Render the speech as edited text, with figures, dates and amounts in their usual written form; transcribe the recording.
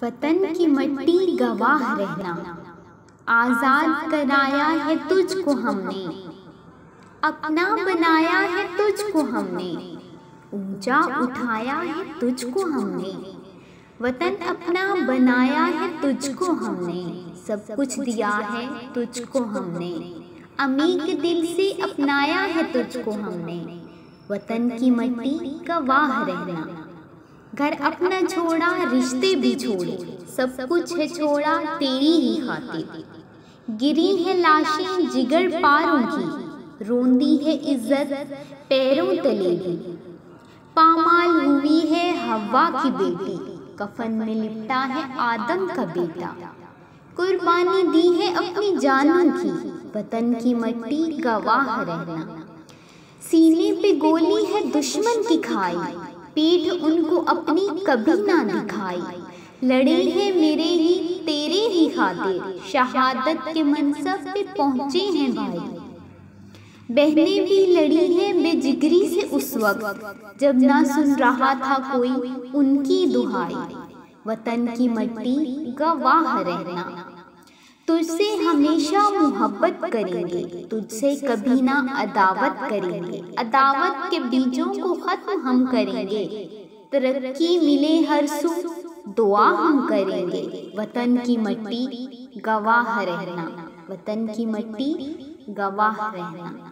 वतन की मिट्टी गवाह रहना, आज़ाद कराया है तुझको हमने, अपना बनाया है तुझको हमने, ऊंचा उठाया है तुझको हमने। वतन अपना बनाया है तुझको हमने, सब कुछ दिया है तुझको हमने, अमीक दिल से अपनाया है तुझको हमने। वतन की मिट्टी गवाह रहना, घर अपना छोड़ा रिश्ते भी छोड़े, सब कुछ है छोड़ा तेरी ही खातिर। गिरी है लाशें जिगर पारों की, रोंदी है इज्जत पैरों तले भी। पामाल हुई है हवा की बेटी, कफन में लिपटा है आदम का बेटा। कुर्बानी दी है अपनी जानों की, वतन की मिट्टी गवाह रहना। सीने पे गोली है दुश्मन की खाई, पीठ उनको अपनी कभी ना दिखाई। लड़े हैं मेरे ही तेरे ही खातिर, शहादत के मनसब पे पहुँचे हैं भाई। बहनें भी लड़ी हैं बेजिगरी से उस वक्त, जब ना सुन रहा था कोई उनकी दुहाई। वतन की मिट्टी गवाह रहना, तुझसे हमेशा मोहब्बत करेंगे, तुझसे कभी ना अदावत करेंगे। अदावत के बीजों को खत्म हम करेंगे, तरक्की मिले हर सू दुआ हम करेंगे। वतन की मिट्टी गवाह रहना, वतन की मिट्टी गवाह रहना।